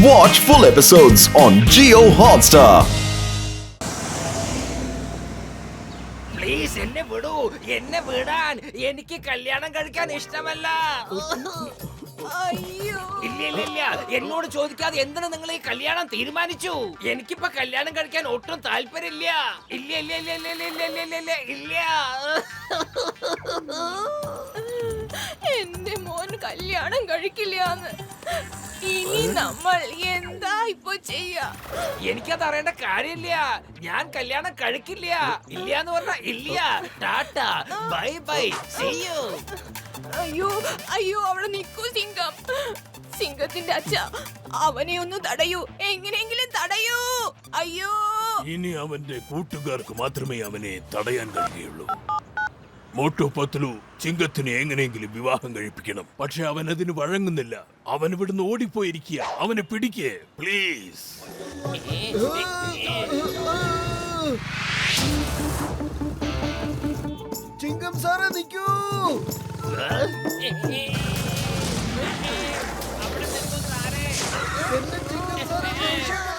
Watch full episodes on Jio Hotstar. Please എന്നെ വിടൂ, എന്നെ വിടാൻ. എനിക്ക് കല്യാണം കഴിക്കാൻ ഇഷ്ടമല്ല. ഇല്ല ഇല്ല ഇല്ല, എന്നോട് ചോദിക്കാതെ എന്തിനാ നിങ്ങൾ ഈ കല്യാണം തീരുമാനിച്ചു? എനിക്കിപ്പോ കല്യാണം കഴിക്കാൻ ഒട്ടും താല്പര്യമില്ല. ഇല്ല ഇല്ല ഇല്ല ഇല്ല ഇല്ല ഇല്ല ഇല്ല ഇല്ല ഇല്ല. എന്റെ മോൻ കല്യാണം കഴിക്കില്ലാന്ന്. ഇനി നമ്മൾ എന്താ ഇപ്പൊ ചെയ്യാ? എനിക്കത് അറിയേണ്ട കാര്യമില്ല. ഞാൻ കല്യാണം കഴിക്കില്ല. ഇല്ല എന്ന് പറഞ്ഞാ ഇല്ല. Tata, bye bye, see you. അയ്യോ അയ്യോ, അവിടെ നിൽക്കൂ സിംഗം. സിംഗത്തിന്റെ അച്ഛ, അവനെ ഒന്ന് തടയൂ, എങ്ങനെയെങ്കിലും തടയൂ. അയ്യോ, ഇനി അവന്റെ കൂട്ടുകാർക്ക് മാത്രമേ അവനെ തടയാൻ കഴിയുള്ളൂ. മോട്ടു പത്ലു ചിങ്കത്തിനെ എങ്ങനെയെങ്കിലും വിവാഹം കഴിപ്പിക്കണം. പക്ഷെ അവൻ അതിന് വഴങ്ങുന്നില്ല. അവൻ ഇവിടുന്ന് ഓടിപ്പോയിരിക്കുക. അവനെ പിടിക്കേ പ്ലീസ്. ചിങ്കം സാറേ നിൽക്കൂ.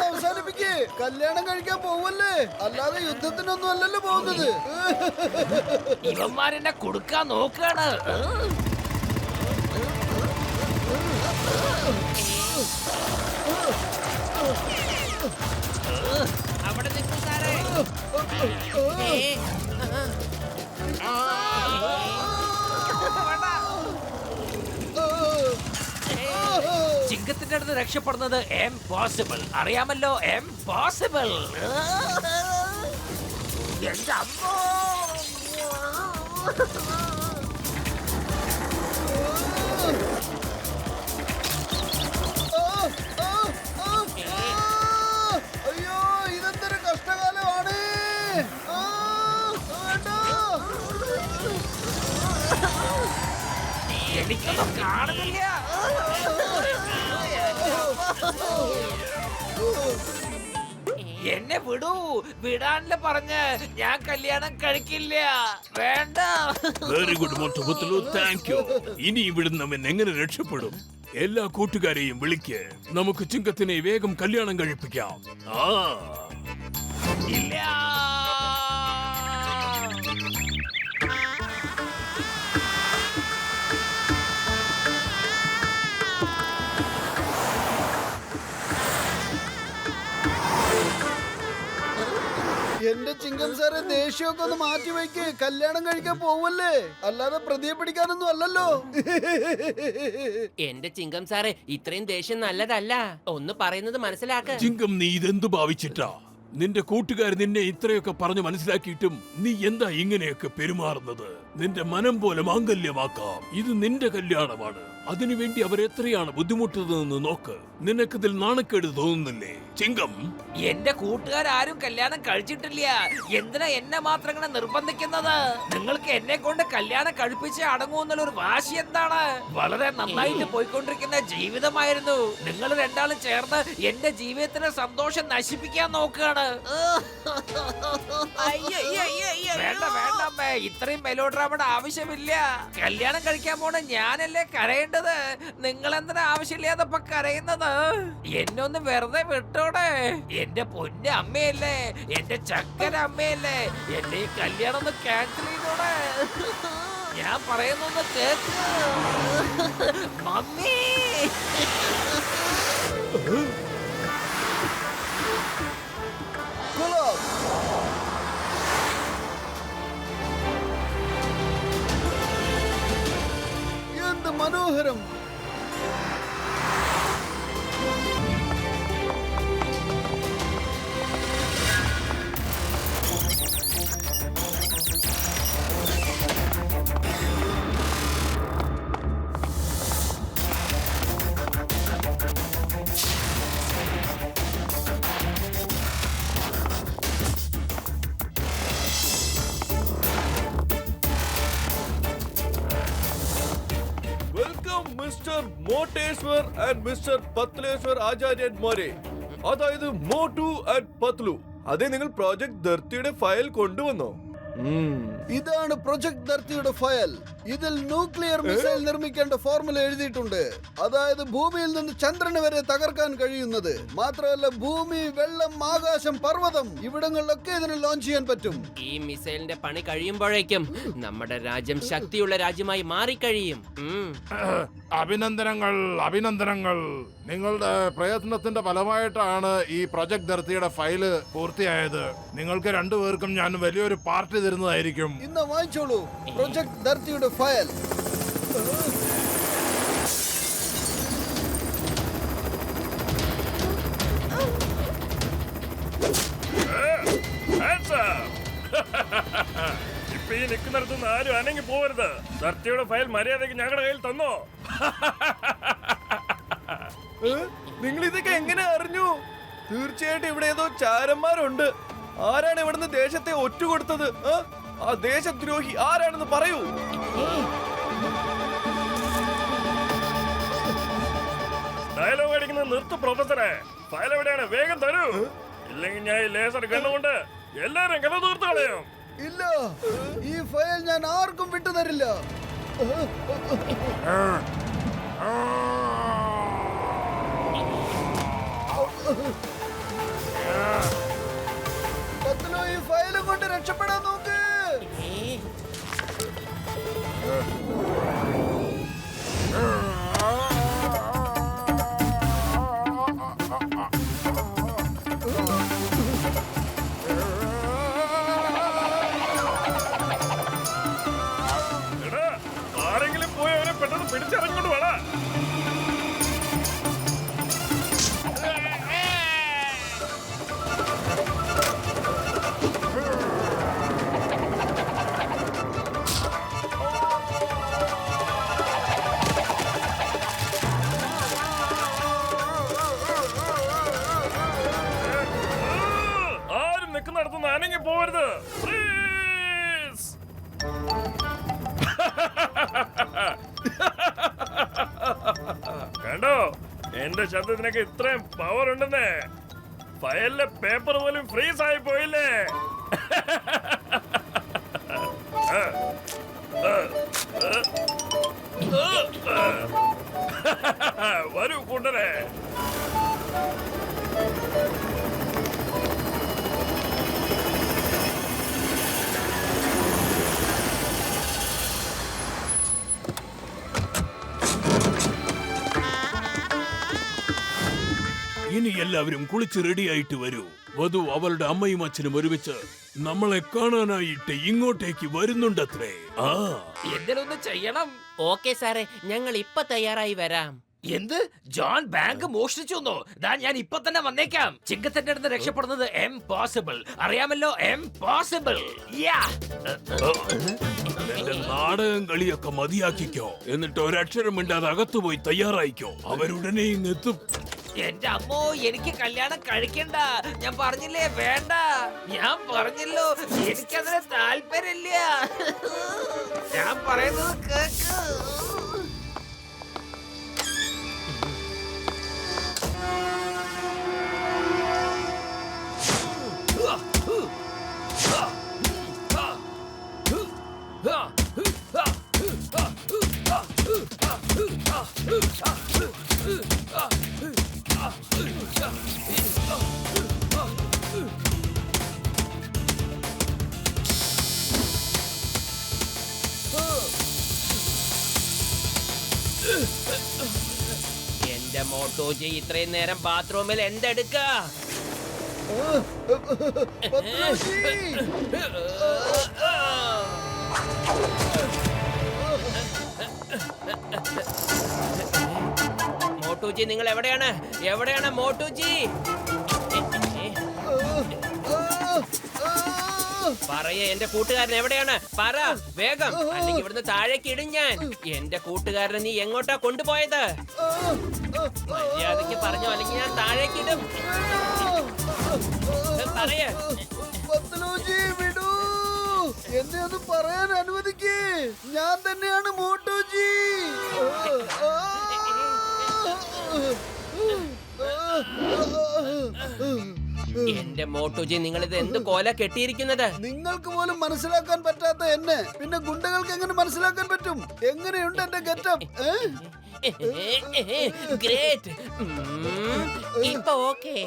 അവസാനിപ്പിക്കേ. കല്യാണം കഴിക്കാൻ പോവല്ലേ, അല്ലാതെ യുദ്ധത്തിനൊന്നും അല്ലല്ലോ പോകുന്നത്. ഇവന്മാരെന്നെ കൊടുക്കാൻ നോക്കാണ്. അവിടെ നിൽക്കൂ സാറേ. ചിങ്കത്തിന്റെ അടുത്ത് രക്ഷപ്പെടുന്നത് എംപോസിബിൾ. അറിയാമല്ലോ, എംപോസിബിൾ. എന്റെ അമ്മോ. അയ്യോ, ഇതെന്തൊരു കഷ്ടകാലമാണ്. എനിക്കൊന്നും കാണുന്നില്ല. എന്നെ വിടൂ, വിടാനല്ലേ പറഞ്ഞ്. ഞാൻ കല്യാണം കഴിക്കില്ല. വേണ്ട. Very good Motu Patlu, thank you. ഇനി ഇവിടുന്ന് അവൻ എങ്ങനെ രക്ഷപ്പെടും? എല്ലാ കൂട്ടുകാരെയും വിളിക്ക്. നമുക്ക് ചിങ്കത്തിനെ വേഗം കല്യാണം കഴിപ്പിക്കാം. ഇല്ല. എന്റെ ചിങ്കം സാറെ, ദേഷ്യമൊക്കെ ഒന്ന് മാറ്റി വയ്ക്ക്. കല്യാണം കഴിക്കാൻ പോവല്ലേ, അല്ലാതെ പ്രതിയെ പിടിക്കാനൊന്നും അല്ലല്ലോ. എന്റെ ചിങ്കം സാറേ, ഇത്രയും ദേഷ്യം നല്ലതല്ല. ഒന്ന് പറയുന്നത് മനസ്സിലാക്ക. ചിങ്കം, നീ ഇതെന്തു ഭാവിച്ചിട്ടാ? നിന്റെ കൂട്ടുകാർ നിന്നെ ഇത്രയൊക്കെ പറഞ്ഞു മനസ്സിലാക്കിയിട്ടും നീ എന്താ ഇങ്ങനെയൊക്കെ പെരുമാറുന്നത്? നിന്റെ മനം പോലെ മാംഗല്യമാക്കാം. ഇത് നിന്റെ കല്യാണമാണ്. അതിനുവേണ്ടി അവർ എത്രയാണ് ബുദ്ധിമുട്ടുന്നതെന്ന് നോക്ക്. നിനക്കിതിൽ നാണക്കേട് തോന്നുന്നില്ലേ ചിങ്കം? എന്റെ കൂട്ടുകാരും കല്യാണം കഴിച്ചിട്ടില്ല. എന്തിനാ എന്നെ മാത്രം ഇങ്ങനെ നിർബന്ധിക്കുന്നത്? നിങ്ങൾക്ക് എന്നെ കൊണ്ട് കല്യാണം കഴിപ്പിച്ച് അടങ്ങുമെന്നുള്ള ഒരു വാശി എന്താണ്? വളരെ നന്നായിട്ട് പോയിക്കൊണ്ടിരിക്കുന്ന ജീവിതമായിരുന്നു. നിങ്ങൾ രണ്ടാളും ചേർന്ന് എന്റെ ജീവിതത്തിന് സന്തോഷം നശിപ്പിക്കാൻ നോക്കുകയാണ്. വേണ്ട വേണ്ട അമ്മേ, ഇത്രയും മെലോഡ്രാമയുടെ ആവശ്യമില്ല. കല്യാണം കഴിക്കാൻ പോണ ഞാനല്ലേ കരയേണ്ടത്. നിങ്ങൾ എന്തിനാ ആവശ്യമില്ലാതെ കരയുന്നത്? എന്നെ ഒന്ന് വെറുതെ വിട്ടോടെ. എന്റെ പൊന്നെ അമ്മയല്ലേ, എന്റെ ചക്കര അമ്മയല്ലേ, എന്റെ ഈ കല്യാണം ഒന്ന് ക്യാൻസൽ ചെയ്തോടെ. ഞാൻ പറയുന്നൊന്ന് കേക്ക് മമ്മി. എന്ത് മനോഹരം. മിസ്റ്റർ മോട്ടേശ്വർ ആൻഡ് മിസ്റ്റർ പത്ലേശ്വർ ആചാര്യന്മാരെ, അതായത് മോട്ടു ആൻഡ് പത്ലു. അതെ, നിങ്ങൾ പ്രോജക്ട് ധർത്തിയുടെ ഫയൽ കൊണ്ടുവന്നോ? ഇതാണ് പ്രൊജക്ട് ധർത്തിയുടെ ഫയൽ. ഇതിൽ ന്യൂക്ലിയർ മിസൈൽ നിർമ്മിക്കേണ്ട ഫോർമുല എഴുതിയിട്ടുണ്ട്. അതായത് ഭൂമിയിൽ നിന്ന് ചന്ദ്രന് വരെ തകർക്കാൻ കഴിയുന്നത്. മാത്രമല്ല ഭൂമി, വെള്ളം, ആകാശം, പർവ്വതം ഇവിടങ്ങളിലൊക്കെ ഇതിന് ലോഞ്ച് ചെയ്യാൻ പറ്റും. ഈ മിസൈലിന്റെ പണി കഴിയുമ്പോഴേക്കും നമ്മുടെ രാജ്യം ശക്തിയുള്ള രാജ്യമായി മാറിക്കഴിയും. അഭിനന്ദനങ്ങൾ, അഭിനന്ദനങ്ങൾ. നിങ്ങളുടെ പ്രയത്നത്തിന്റെ ഫലമായിട്ടാണ് ഈ പ്രൊജക്ട് ധർത്തിയുടെ ഫയല് പൂർത്തിയായത്. നിങ്ങൾക്ക് രണ്ടുപേർക്കും ഞാൻ വലിയൊരു പാർട്ടി തരുന്നതായിരിക്കും. ഇന്ന് വാങ്ങിച്ചോളൂ പ്രൊജക്ട് ധർത്തിയുടെ ഫയൽ. ഇപ്പൊ ഈ നിൽക്കുന്നിടത്തുനിന്ന് ആരും അനങ്ങി പോവരുത്. ധർത്തിയുടെ ഫയൽ മര്യാദയ്ക്ക് ഞങ്ങളുടെ കയ്യിൽ തന്നോ? നിങ്ങൾ ഇതൊക്കെ എങ്ങനെ അറിഞ്ഞു? തീർച്ചയായിട്ടും ഇവിടെ ഏതോ ചാരന്മാരുണ്ട്. ആരാണ് ഇവിടുന്ന് ദേശത്തെ ഒറ്റുകൊടുത്തത്? ആ ദേശദ്രോഹി ആരാണെന്ന് പറയൂ. ഡയലോഗ് അടിക്കുന്നത് നിർത്ത് പ്രൊഫസറെ. ഫയൽ എവിടെയാണ്? വേഗം തരൂ. ഇല്ലെങ്കിൽ ഞാൻ ഈ ലേസർ കണ്ണുകൊണ്ട് എല്ലാരും കഥ തീർത്ത് കളയും. ഇല്ല, ഈ ഫയൽ ഞാൻ ആർക്കും വിട്ടു തരില്ല. പത്ലു, ഈ ഫയലും കൊണ്ട് രക്ഷപ്പെടാൻ നോക്ക്. ആരെങ്കിലും പോയി അവനെ പെട്ടെന്ന് പിടിച്ചിറങ്ങോട്ട് വേണം. ആരും നിൽക്കുന്നിടത്തുനിന്ന് അനങ്ങി പോവരുത്. പ്ലീസ്. കണ്ടോ, എന്റെ ശബ്ദത്തിനൊക്കെ ഇത്രയും പവർ ഉണ്ടെന്നേ. ഫയലിലെ പേപ്പർ പോലും ഫ്രീസ് ആയി പോയില്ലേ? വരൂ കൂട്ടരെ. ഇനി എല്ലാവരും കുളിച്ച് റെഡിയായിട്ട് വരൂ. വധു അവളുടെ അമ്മയും അച്ഛനും ഒരുമിച്ച് നമ്മളെ കാണാനായിട്ട് ഇങ്ങോട്ടേക്ക് വരുന്നുണ്ടത്രേ. എന്തിനൊന്ന് ചെയ്യണം. ഓക്കെ സാറേ, ഞങ്ങൾ ഇപ്പൊ തയ്യാറായി വരാം. എന്ത്? ജോൺ ബാങ്ക് മോഷ്ടിച്ചു? ഞാൻ ഇപ്പൊ തന്നെ വന്നേക്കാം. ചിങ്കത്തിന്റെ അടുത്ത് രക്ഷപ്പെടുന്നത് എംപോസിബിൾ. അറിയാമല്ലോ, എംപോസിബിൾ. നിന്റെ നാടകം കളിയൊക്കെ മതിയാക്കിക്കോ. എന്നിട്ട് ഒരക്ഷരം മിണ്ടാതെ അകത്തുപോയി തയ്യാറായിക്കോ. അവരുടനെ ഇങ്ങെത്തും. എന്റെ അമ്മോ, എനിക്ക് കല്യാണം കഴിക്കണ്ട. ഞാൻ പറഞ്ഞില്ലേ വേണ്ട. ഞാൻ പറഞ്ഞല്ലോ എനിക്കതിന് താല്പര്യമില്ല. ഞാൻ പറയുന്നത് കേക്ക്. എന്റെ മോട്ടോജി ഇത്രയും നേരം ബാത്റൂമിൽ എന്തെടുക്ക? മോട്ടൂജി, നിങ്ങൾ എവിടെയാണ്? എവിടെയാണ് മോട്ടൂജി? പറയേ, എന്റെ കൂട്ടുകാരൻ എവിടെയാണ്? പറ വേഗം, അല്ലെങ്കിൽ ഇവിടുന്ന് താഴേക്ക് ഇടും ഞാൻ. എന്റെ കൂട്ടുകാരനെ നീ എങ്ങോട്ടാ കൊണ്ടുപോയത്? മര്യാദയ്ക്ക് പറഞ്ഞോ, അല്ലെങ്കിൽ ഞാൻ താഴേക്ക് ഇടും. പറയേ. വിടൂ, എന്നെ ഒന്ന് പറയാൻ അനുവദിക്കേ. ഞാൻ തന്നെയാണ് മോട്ടോജി. എന്റെ മോട്ടുജി, നിങ്ങൾ ഇത് എന്ത് കോല കെട്ടിയിരിക്കുന്നത്? നിങ്ങൾക്ക് പോലും മനസ്സിലാക്കാൻ പറ്റാത്ത എന്നെ പിന്നെ ഗുണ്ടകൾക്ക് എങ്ങനെ മനസ്സിലാക്കാൻ പറ്റും? എങ്ങനെയുണ്ട് എന്റെ ഗെറ്റപ്പ്? ഗ്രേറ്റ്. ഇപ്പൊ ഓക്കേ.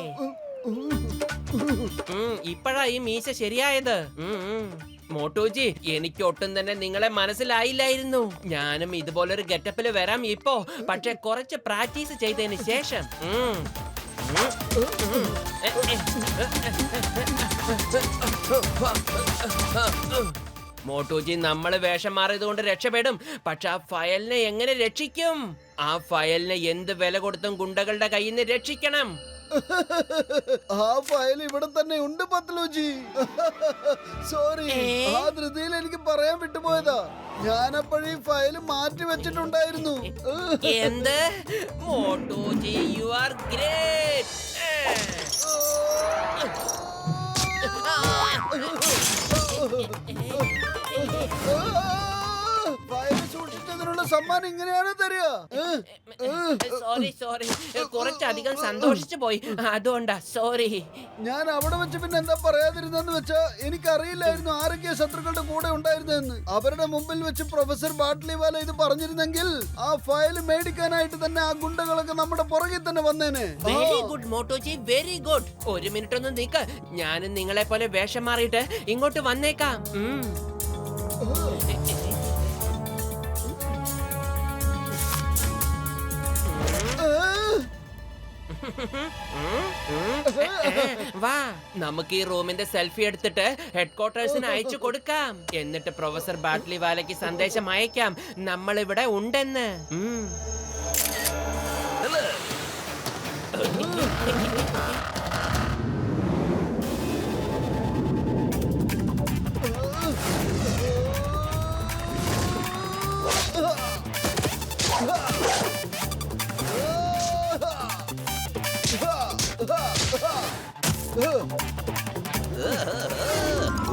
ഇപ്പഴാ ഈ മീശ ശരിയായത്. മോട്ടോജി, എനിക്ക് ഒട്ടും തന്നെ നിങ്ങളെ മനസ്സിലായില്ലായിരുന്നു. ഞാനും ഇതുപോലൊരു ഗെറ്റപ്പില് വരാം ഇപ്പോ, പക്ഷെ കുറച്ച് പ്രാക്ടീസ് ചെയ്തതിന് ശേഷം. മോട്ടോജി, നമ്മള് വേഷം മാറിയത് കൊണ്ട് രക്ഷപ്പെടും, പക്ഷെ ആ ഫയലിനെ എങ്ങനെ രക്ഷിക്കും? ആ ഫയലിനെ എന്ത് വില കൊടുത്തും ഗുണ്ടകളുടെ കയ്യിൽ നിന്ന് രക്ഷിക്കണം. ആ ഫയൽ ഇവിടെ തന്നെ ഉണ്ട് പത്ലൂജി. സോറി, ആ ധൃതിയിൽ എനിക്ക് പറയാൻ വിട്ടുപോയതാ. ഞാനപ്പോഴീ ഫയൽ മാറ്റി വെച്ചിട്ടുണ്ടായിരുന്നു. എന്ത്? മോട്ടോജി, യു ആർ ഗ്രേറ്റ്. ഫയൽ സൂക്ഷിച്ചതിനുള്ള സമ്മാനം ഇങ്ങനെയാണ് തരിക. സോറി, കുറച്ചധികം സന്തോഷിച്ചു പോയി, അതുകൊണ്ടാ സോറി. ഞാൻ അവിടെ വെച്ച് പിന്നെ എന്താ പറയാതിരുന്നെന്ന് വെച്ചാ, എനിക്കറിയില്ലായിരുന്നു ആരൊക്കെയാ ശത്രുക്കളുടെ കൂടെ ഉണ്ടായിരുന്നെന്ന്. അവരുടെ മുമ്പിൽ വെച്ച് പ്രൊഫസർ ബാട്ട്ലിവാല ഇത് പറഞ്ഞിരുന്നെങ്കിൽ ആ ഫയൽ മേടിക്കാനായിട്ട് തന്നെ ആ ഗുണ്ടകളൊക്കെ നമ്മുടെ പുറകിൽ തന്നെ വന്നേനെ. വെരി ഗുഡ് മോട്ടോജി, വെരി ഗുഡ്. ഒരു മിനിറ്റ് ഒന്ന് നിക്ക്, ഞാനും നിങ്ങളെ പോലെ വേഷം മാറിയിട്ട് ഇങ്ങോട്ട് വന്നേക്കാം. വാ, നമുക്ക് ഈ റൂമിന്റെ സെൽഫി എടുത്തിട്ട് ഹെഡ് ക്വാർട്ടേഴ്സിന് അയച്ചു കൊടുക്കാം. എന്നിട്ട് പ്രൊഫസർ ബാട്ട്ലിവാലയ്ക്ക് സന്ദേശം അയക്കാം നമ്മൾ ഇവിടെ ഉണ്ടെന്ന്.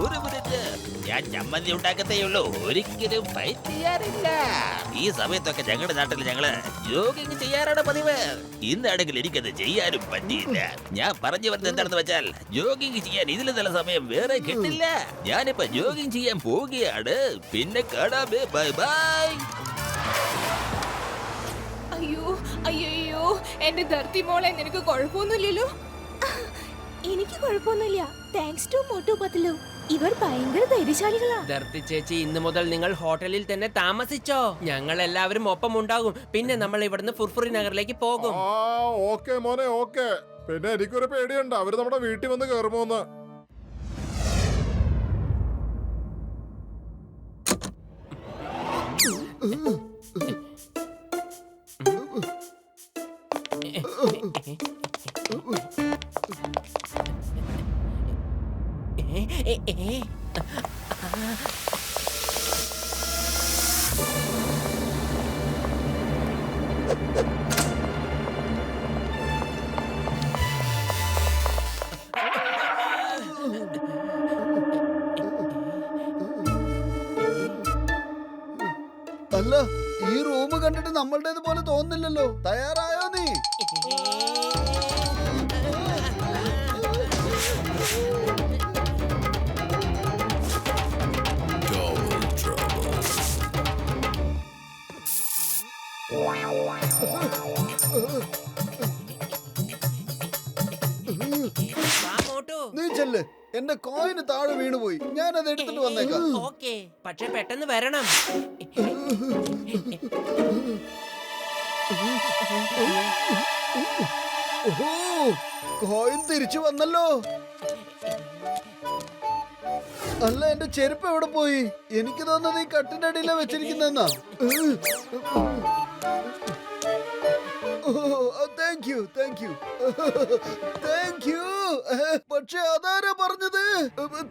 ഒരു മിനിറ്റ്, ഞാൻ ചമ്മന്തി ഉണ്ടാക്കത്തേയുള്ളൂ, ഒരിക്കലും ഫൈറ്റ് ചെയ്യാറില്ല. ഈ സമയത്തൊക്കെ ഞങ്ങളുടെ നാട്ടിൽ ഞങ്ങള് ജോഗിങ് ചെയ്യാറാണ് പതിവ്. ഇന്നാണെങ്കിൽ എനിക്കത് ചെയ്യാനും പറ്റിയില്ല. ഞാൻ പറഞ്ഞു വരുന്നത് എന്താണെന്ന് വെച്ചാൽ, ജോഗിങ് ചെയ്യാൻ ഇതിൽ നല്ല സമയം വേറെ കിട്ടില്ല. ഞാനിപ്പോ ജോഗിങ് ചെയ്യാൻ പോവുകയാണ്. പിന്നെ കാണാമേ, ബൈ ബൈ. അയ്യോ അയ്യോ, എന്റെ ധർത്തി മോളെ, നിനക്ക് കുഴപ്പമൊന്നുമില്ലല്ലോ? എനിക്ക് കുഴപ്പമൊന്നുമില്ല, താങ്ക്സ് ടു മോട്ടു പത്ലു. ഇവർ ഭയങ്കര ധൈര്യശാലികളാ. ധർത്തി ചേച്ചി, ഇന്ന് മുതൽ നിങ്ങൾ ഹോട്ടലിൽ തന്നെ താമസിച്ചോ. ഞങ്ങൾ എല്ലാവരും ഒപ്പം ഉണ്ടാകും. പിന്നെ നമ്മൾ ഇവിടുന്ന് ഫുർഫുറി നഗറിലേക്ക് പോകും. ഓക്കെ മോനെ, ഓക്കെ. പിന്നെ എനിക്കൊരു പേടിയുണ്ട്, അവര് നമ്മുടെ വീട്ടിൽ വന്ന് കയറുമോന്ന്. അല്ല, ഈ റൂം കണ്ടിട്ട് നമ്മളുടേത് പോലെ തോന്നുന്നില്ലല്ലോ. തയ്യാറായോ നീ? നീ ചെല്ല്, എന്റെ കോയിന് താഴെ വീണുപോയി. ഞാനത് എടുത്തിട്ട് വന്നേക്കാം. ഓക്കേ, പക്ഷെ പെട്ടെന്ന് വരണം. ഓഹോ, കോയിൻ തിരിച്ചു വന്നല്ലോ. അല്ല, എന്റെ ചെരുപ്പ് എവിടെ പോയി? എനിക്ക് തോന്നുന്നത് ഈ കട്ടിന്റെ അടിയിലാ വെച്ചിരിക്കുന്നെന്നാ. Thank you, thank you, thank you. പക്ഷെ അതാരാ പറഞ്ഞത്?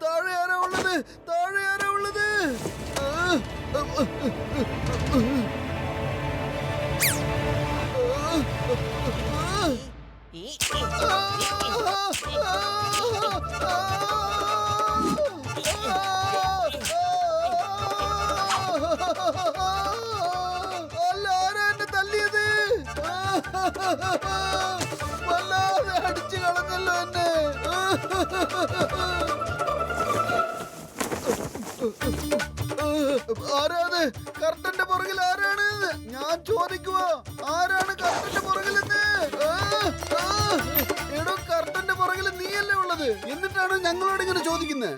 താഴെ ആരാ ഉള്ളത്? താഴെ ആരാ ഉള്ളത്? അല്ല, ആരാ എന്നെ തല്ലിയത്? വല്ലാതെ അടിച്ചു കളഞ്ഞല്ലോ എന്നെ. ആരാത്? കർട്ടന്റെ പുറകിൽ ആരാണ്? ഞാൻ ചോദിക്കുവാ, ആരാണ് കർട്ടന്റെ പുറകിലെന്ന്? എടോ, കർട്ടന്റെ പുറകിൽ നീയല്ലേ ഉള്ളത്, എന്നിട്ടാണ് ഞങ്ങളോട് ഇങ്ങനെ ചോദിക്കുന്നത്?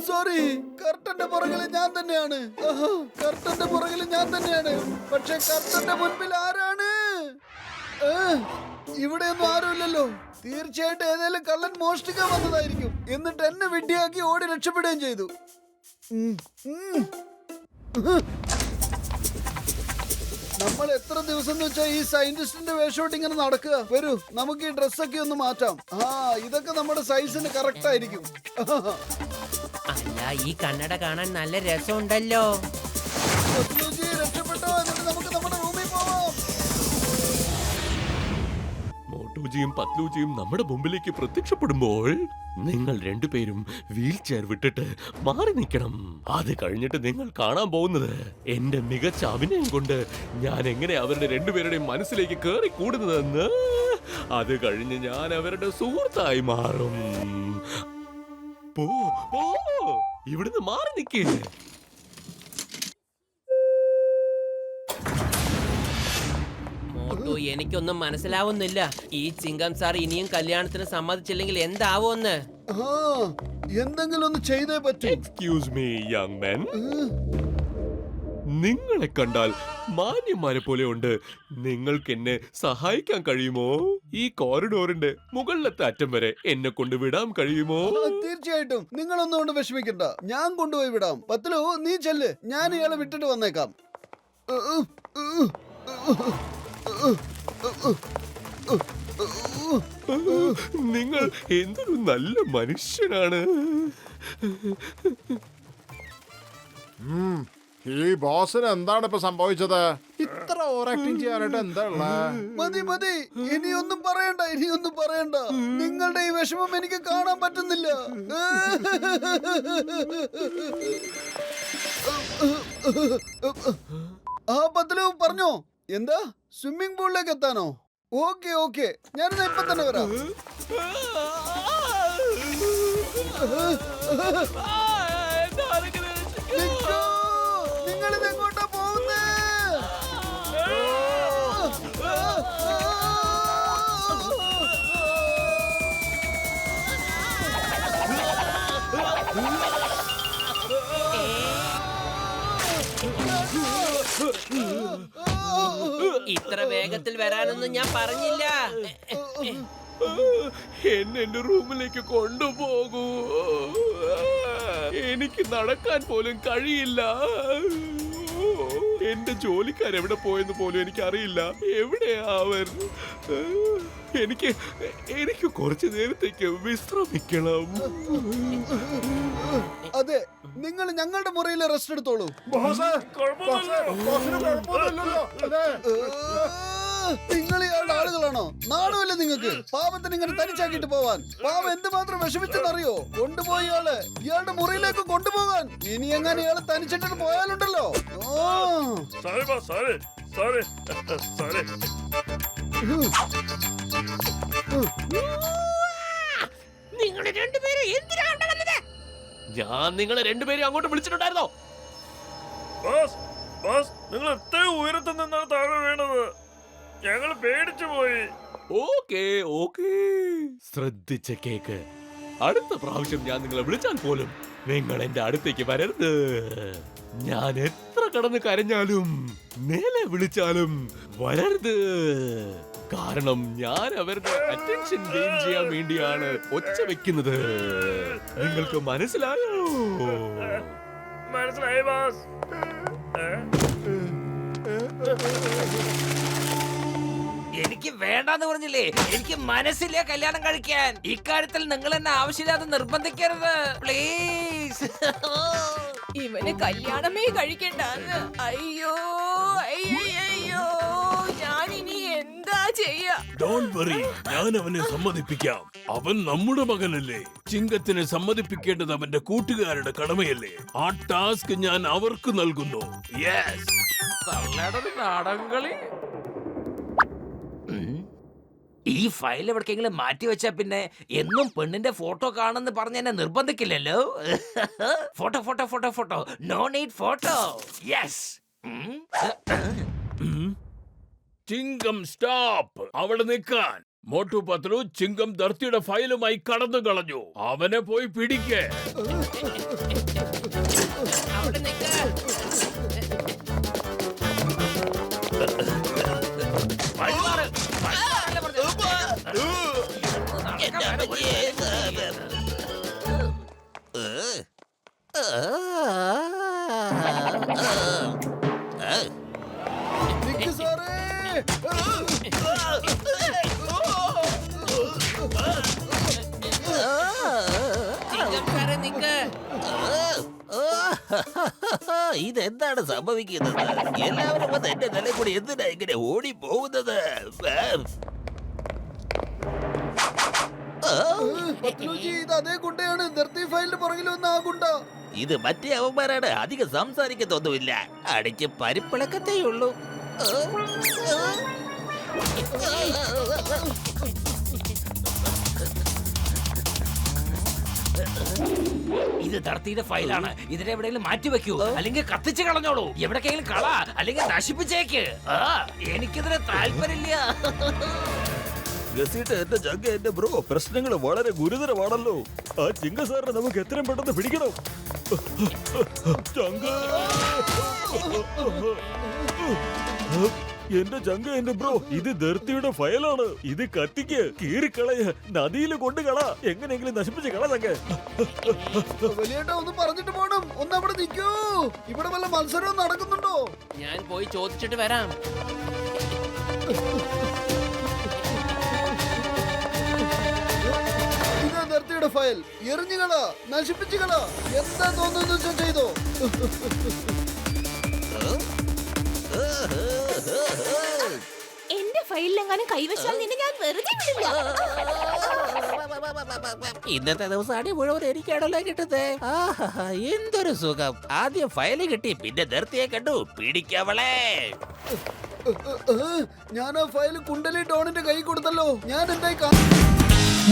സോറി, കർട്ടന്റെ പുറകിൽ ഞാൻ തന്നെയാണ്. കർട്ടന്റെ പുറകിൽ ഞാൻ തന്നെയാണ്. പക്ഷെ കർട്ടന്റെ മുൻപിൽ ആരാണ്? ഇവിടെയൊന്നും ആരുമില്ലല്ലോ. തീർച്ചയായിട്ടും ഏതെങ്കിലും കള്ളൻ മോഷ്ടിക്കാൻ വന്നതായിരിക്കും. എന്നിട്ട് എന്നെ വിഡ്ഢിയാക്കി ഓടി രക്ഷപ്പെടുകയും ചെയ്തു. നമ്മൾ എത്ര ദിവസം എന്ന് വെച്ചാൽ ഈ സയന്റിസ്റ്റിന്റെ വേഷോട്ട് ഇങ്ങനെ നടക്കുക. വരൂ, നമുക്ക് ഈ ഡ്രസ്സൊക്കെ ഒന്ന് മാറ്റാം. ഇതൊക്കെ നമ്മുടെ സൈസിന് കറക്റ്റ് ആയിരിക്കും. അല്ല, ഈ കണ്ണട കാണാൻ നല്ല രസമുണ്ടല്ലോ. രക്ഷപ്പെട്ടോ, എന്നിട്ട് നമുക്ക് നമ്മുടെ റൂമിൽ പോവാം. മോട്ടൂജിയും പത്ലൂജിയും നമ്മുടെ മുമ്പിലേക്ക് പ്രത്യക്ഷപ്പെടുമ്പോൾ നിങ്ങൾ രണ്ടുപേരും വീൽ ചെയർ വിട്ടിട്ട് മാറി നിൽക്കണം. അത് കഴിഞ്ഞിട്ട് നിങ്ങൾ കാണാൻ പോകുന്നത് എന്റെ മികച്ച അഭിനയം കൊണ്ട് ഞാൻ എങ്ങനെ അവരുടെ രണ്ടുപേരുടെയും മനസ്സിലേക്ക് കയറി കൂടുന്നതെന്ന്. അത് കഴിഞ്ഞ് ഞാൻ അവരുടെ സുഹൃത്തായി മാറും. പോ പോ, ഇവിടുന്ന് മാറി നിൽക്കേ. മോട്ടു, എനിക്കൊന്നും മനസ്സിലാവുന്നില്ല. ഈ ചിങ്കം സാർ ഇനിയും കല്യാണത്തിന് സമ്മതിച്ചില്ലെങ്കിൽ എന്താവോന്ന്? എന്തെങ്കിലും ഒന്ന് ചെയ്തേ പറ്റൂ. എക്സ്ക്യൂസ് മീ യങ് മാൻ, നിങ്ങളെ കണ്ടാൽ മാന്യന്മാരെ പോലെ ഉണ്ട്. നിങ്ങൾക്ക് എന്നെ സഹായിക്കാൻ കഴിയുമോ? ഈ കോറിഡോറിന്റെ മുകളിലത്തെ അറ്റം വരെ എന്നെ കൊണ്ട് വിടാൻ കഴിയുമോ? തീർച്ചയായിട്ടും, നിങ്ങളൊന്നും കൊണ്ട് വിഷമിക്കണ്ട, ഞാൻ കൊണ്ടുപോയി വിടാം. പത്ലു, നീ ചെല്ല്, ഞാൻ ഇയാളെ വിട്ടിട്ട് വന്നേക്കാം. നിങ്ങൾ എന്തൊരു നല്ല മനുഷ്യനാണ്. ഈ ബോസിന് എന്താണ് ഇപ്പൊ സംഭവിച്ചത്? ഇത്ര ഓവർ ആക്ടിങ് ചെയ്യാനായിട്ട് എന്താ ഉള്ളത്? മതി മതി, ഇനിയൊന്നും പറയണ്ട, ഇനിയൊന്നും പറയണ്ട. നിങ്ങളുടെ ഈ വിഷമം എനിക്ക് കാണാൻ പറ്റുന്നില്ല. പത്ലു പറഞ്ഞോ, എന്താ സ്വിമ്മിംഗ് പൂളിലേക്ക് എത്താനോ? ഓക്കെ ഓക്കെ, ഞാനിതാ ഇപ്പൊ തന്നെ വരാം. നിങ്ങളിത് എങ്ങോട്ടാ പോകുന്നേ? ഇത്ര വേഗത്തിൽ വരാനൊന്നും ഞാൻ പറഞ്ഞില്ല. എന്നെ എന്റെ റൂമിലേക്ക് കൊണ്ടുപോകൂ. എനിക്ക് നടക്കാൻ പോലും കഴിയില്ല. എന്റെ ജോലിക്കാർ എവിടെ പോയെന്ന് പോലും എനിക്ക് അറിയില്ല. എവിടെയാ അവർ? എനിക്ക് കുറച്ചു നേരത്തേക്ക് വിശ്രമിക്കണം. അതെ, നിങ്ങൾ ഞങ്ങളുടെ മുറിയിൽ റെസ്റ്റ് എടുത്തോളൂ. നിങ്ങൾ ഇയാളുടെ ആളുകളാണോ? നാണമല്ലേ നിങ്ങൾക്ക്? പാവത്തിന് ഇങ്ങനെ തനിച്ചാക്കിട്ട് പോവാൻ. പാവം എന്തുമാത്രം വിഷമിച്ചെന്നറിയോ? കൊണ്ടുപോയി ഇയാളുടെ മുറിയിലേക്ക് കൊണ്ടുപോകാൻ. ഇനി എങ്ങനെ ഇയാളെ തനിച്ചിട്ട് പോയാലുണ്ടല്ലോ. നിങ്ങൾ രണ്ടുപേരും എന്തിനാ വന്നത്? ഞാൻ നിങ്ങളെ രണ്ടുപേരും അങ്ങോട്ട് വിളിച്ചിട്ടുണ്ടായിരുന്നോ? നിങ്ങൾ എത്രയും ഉയരത്തിൽ നിന്നാണ് താഴെ വീണത്. ഞങ്ങൾ പേടിച്ചു പോയി. ഓക്കേ ഓക്കേ, ശ്രദ്ധിച്ച കേക്ക്. അടുത്ത പ്രാവശ്യം ഞാൻ നിങ്ങളെ വിളിച്ചാൽ പോലും നിങ്ങൾ എന്റെ അടുത്തേക്ക് വരരുത്. ഞാൻ എത്ര കടന്ന് കരഞ്ഞാലും മേലെ വിളിച്ചാലും വരരുത്. കാരണം ഞാൻ അവരുടെ അറ്റൻഷൻ ഗെയിൻ ചെയ്യാൻ വേണ്ടിയാണ് ഒച്ച വെക്കുന്നത്. നിങ്ങൾക്ക് മനസ്സിലായോ? മനസ്സിലായി ബോസ്. എനിക്ക് വേണ്ടാന്ന് പറഞ്ഞില്ലേ? എനിക്ക് മനസ്സില്ല കല്യാണം കഴിക്കാൻ. ഇക്കാര്യത്തിൽ നിങ്ങൾ എന്നെ ആവശ്യമില്ലാതെ നിർബന്ധിക്കരുത് പ്ലീസ്. ഇവന് കല്യാണമേ കഴിക്കണ്ടെന്ന്. അയ്യോ അയ്യോ, ഞാൻ ഇനി എന്താ ചെയ്യാ? ഡോണ്ട് വറി, ഞാൻ അവനെ സമ്മതിപ്പിക്കാം. അവൻ നമ്മുടെ മകനല്ലേ. ചിങ്കത്തിനെ സമ്മതിപ്പിക്കേണ്ടത് അവന്റെ കൂട്ടുകാരുടെ കടമയല്ലേ. ആ ടാസ്ക് ഞാൻ അവർക്ക് നൽകുന്നു. യെസ്. തള്ളയുടെ നാടൻ കളി. ഈ ഈ ഫയൽ എവിടേക്കെങ്കിലും മാറ്റി വെച്ചാ പിന്നെ എന്നും പെണ്ണിന്റെ ഫോട്ടോ കാണുമെന്ന് പറഞ്ഞ് എന്നെ നിർബന്ധിക്കില്ലല്ലോ. Photo photo photo photo, no need photo. Yes. Chingam stop, അവിടെ നിൽക്കാൻ. മോട്ടു പത്ലു ചിങ്കം ധർത്തിയുടെ ഫയലുമായി കടന്നു കളഞ്ഞു. അവനെ പോയി പിടിക്കേ. അവിടെ നിൽക്ക. എന്റെ അമ്മച്ചിയെ. നിക്ക് സാറേ. ചിങ്കം സാറേ നിക്ക്. ഇതെന്താണ് സംഭവിക്കുന്നത്? എല്ലാവരും വന്ന് എന്റെ നില കൂടി എന്തിനാ ഇങ്ങനെ ഓടി പോകുന്നത്? പത്ലുജി, ഇത് അതേ ഗുണ്ടയാണ്. ധർത്തി ഫയലിന്റെ പുറകിൽ വന്ന ആ ഗുണ്ട. ഇത് മറ്റേ അവന്മാരാണ്. അധികം സംസാരിക്കത്തൊന്നുമില്ല. അടിച്ച് പരിപ്പിളക്കത്തേയുള്ളൂ. ഇത് ധർത്തിയുടെ ഫയലാണ്. ഇതിനെ എവിടെയെങ്കിലും മാറ്റി വെക്കൂ, അല്ലെങ്കിൽ കത്തിച്ച് കളഞ്ഞോളൂ. എവിടേക്കെങ്കിലും കള, അല്ലെങ്കിൽ നശിപ്പിച്ചേക്ക്. എനിക്കിതിന് താല്പര്യമില്ല. എന്റെ ജങ്ക എന്റെ ബ്രോ, പ്രശ്നങ്ങൾ വളരെ ഗുരുതരമാണല്ലോ. ആ ചിങ്ക സാറിനെ നമുക്ക് എത്രയും പെട്ടെന്ന് പിടിക്കണം. ചങ്ക, എന്റെ ചങ്ക എന്റെ ബ്രോ, ഇത് ധർത്തിയുടെ ഫയലാണ്. ഇത് കത്തിക്ക്, കീറിക്കളയ, നദിയിൽ കൊണ്ടുകള, എങ്ങനെയെങ്കിലും നശിപ്പിച്ച് കള ചങ്ക. വലിയേട്ടാ, ഒന്ന് പറഞ്ഞിട്ട് പോണം. ഒന്ന് അവിടെ നിൽക്കൂ. ഇവിടെ വല്ല മത്സരവും നടക്കുന്നുണ്ടോ? ഞാൻ പോയി ചോദിച്ചിട്ട് വരാം. ഇതാ ധർത്തിയുടെ ഫയൽ. എറിഞ്ഞുകള, നശിപ്പിച്ചുകള, എന്താ തോന്നുന്നു വെച്ചാ ചെയ്തോ. എന്റെ ഫയലിലെങ്ങാനും കൈവശാൽ നിന്നെ ഞാൻ വെറുതെ വിടില്ല. ഇന്നത്തെ ദിവസം അടി മുഴുവൻ എനിക്കാണല്ലോ കിട്ടുന്നത്. എന്തൊരു സുഖം. ആദ്യം ഫയല് കിട്ടി, പിന്നെ ധർത്തിയെ കണ്ടു. പിടിക്കവളെ. ഞാൻ ആ ഫയൽ കുണ്ടലി ടോണിന്റെ കൈ കൊടുത്തല്ലോ. ഞാൻ എന്തായി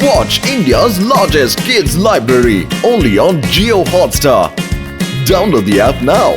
Watch India's largest kids library only on Jio Hotstar. Download the app now.